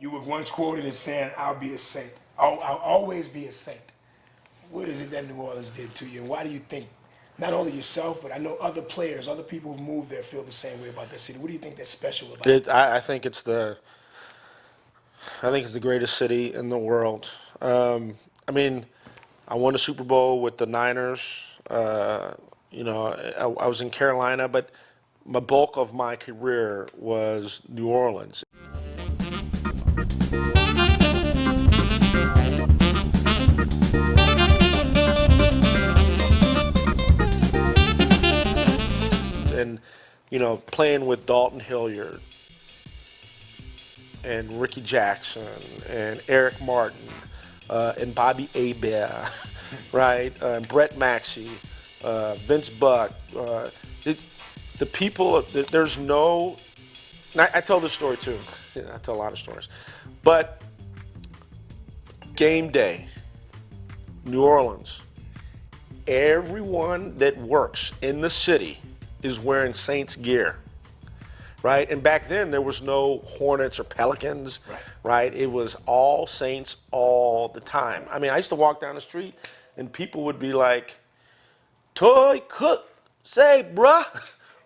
You were once quoted as saying, "I'll be a saint. I'll always be a saint." What is it that New Orleans did to you, and why do you think, not only yourself, but I know other players, other people who've moved there feel the same way about the city? What do you think that's special about it? I think it's the greatest city in the world. I mean, I won a Super Bowl with the Niners. I was in Carolina, but my bulk of my career was New Orleans. And, playing with Dalton Hilliard and Ricky Jackson and Eric Martin and Bobby Hebert, right? And Brett Maxey, Vince Buck. The people, there's no. I tell this story too. I tell a lot of stories. But game day, New Orleans, everyone that works in the city is wearing Saints gear, right? And back then there was no Hornets or Pelicans, right? It was all Saints all the time. I mean, I used to walk down the street and people would be like, "Toy Cook, say, bruh,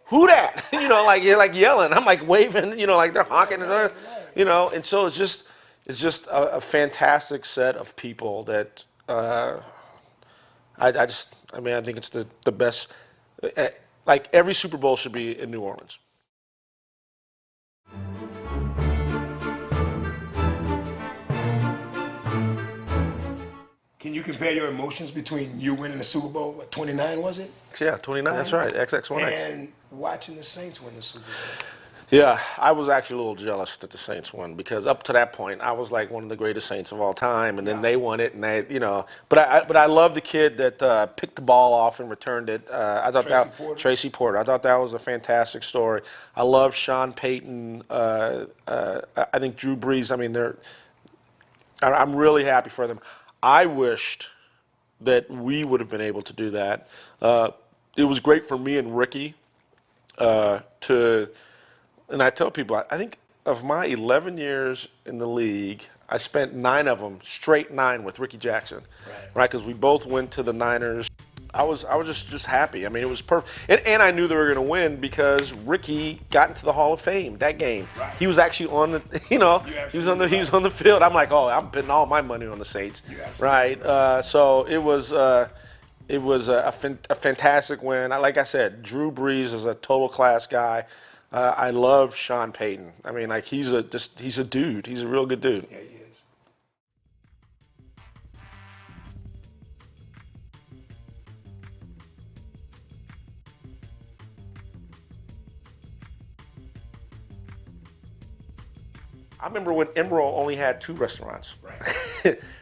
who that?" Like you're like yelling. I'm like waving, like they're honking, and so it's just a fantastic set of people that I think it's the best. Like every Super Bowl should be in New Orleans. Can you compare your emotions between you winning the Super Bowl, what, 29 was it? Yeah, 29, that's right, XX1X. And watching the Saints win the Super Bowl. Yeah, I was actually a little jealous that the Saints won because up to that point, I was like one of the greatest Saints of all time, and then they won it, and But I love the kid that picked the ball off and returned it. I thought Tracy Porter. I thought that was a fantastic story. I love Sean Payton. I think Drew Brees. I mean, I'm really happy for them. I wished that we would have been able to do that. It was great for me and Ricky to. And I tell people, I think of my 11 years in the league, I spent 9 of them, straight 9 with Ricky Jackson, right? Because we both went to the Niners. I was just happy. I mean, it was perfect. And I knew they were going to win because Ricky got into the Hall of Fame that game. Right. He was actually on the, he was on the field. I'm like, oh, I'm putting all my money on the Saints, right? So it was a fantastic win. Like I said, Drew Brees is a total class guy. I love Sean Payton. I mean, like he's a dude. He's a real good dude. Yeah, he is. I remember when Emerald only had 2 restaurants,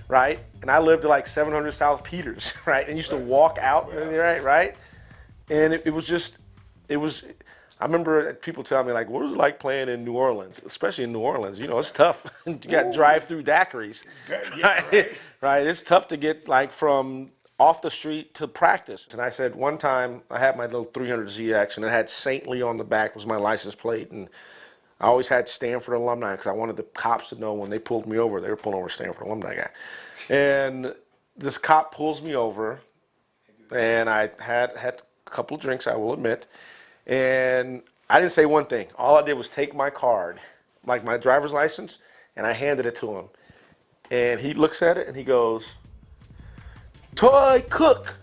right? And I lived at like 700 South Peters, right? And used to walk out, right? And it was. I remember people telling me, like, what was it like playing in New Orleans, especially in New Orleans? It's tough. You got drive-through daiquiris, right? It's tough to get, like, from off the street to practice. And I said, one time, I had my little 300ZX, and it had Saintly on the back was my license plate. And I always had Stanford alumni because I wanted the cops to know when they pulled me over, they were pulling over a Stanford alumni guy. And this cop pulls me over, and I had a couple of drinks, I will admit. And I didn't say one thing. All I did was take my card, like my driver's license, and I handed it to him. And he looks at it and he goes, "Toy Cook,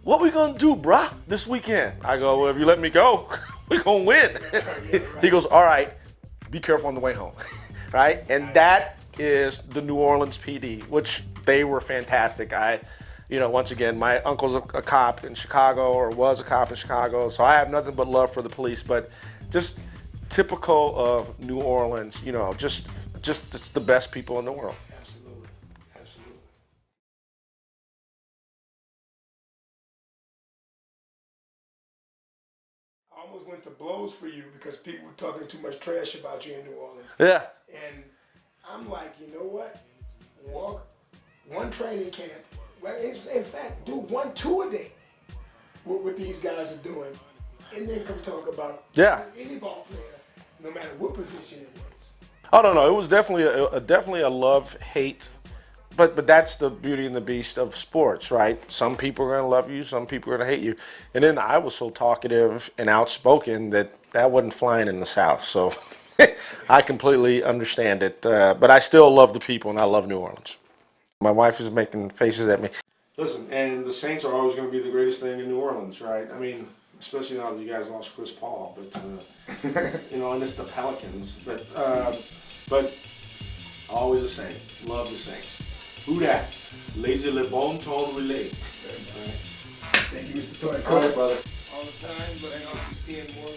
what we gonna do, bruh, this weekend?" I go, "Well, if you let me go, we gonna win." He goes, "All right, be careful on the way home," right? And that is the New Orleans PD, which they were fantastic. Once again, my uncle's a cop in Chicago, or was a cop in Chicago, so I have nothing but love for the police. But just typical of New Orleans, just it's the best people in the world. Absolutely. I almost went to blows for you because people were talking too much trash about you in New Orleans. Yeah. And I'm like, you know what? Walk one training camp. Right? In fact, do 1 tour a day. What these guys are doing, and then come talk about any ball player, no matter what position it is. Oh no, it was definitely a love hate, but that's the beauty and the beast of sports, right? Some people are gonna love you, some people are gonna hate you, and then I was so talkative and outspoken that wasn't flying in the South, so I completely understand it. But I still love the people and I love New Orleans. My wife is making faces at me. Listen, and the Saints are always going to be the greatest thing in New Orleans, right? I mean, especially now that you guys lost Chris Paul, but and it's the Pelicans, but always the same. Love the Saints. Who that? Lazy Le Bon Ton Relay. Thank you, Mr. Toy. All right, brother. All the time, but I hope you're seeing more.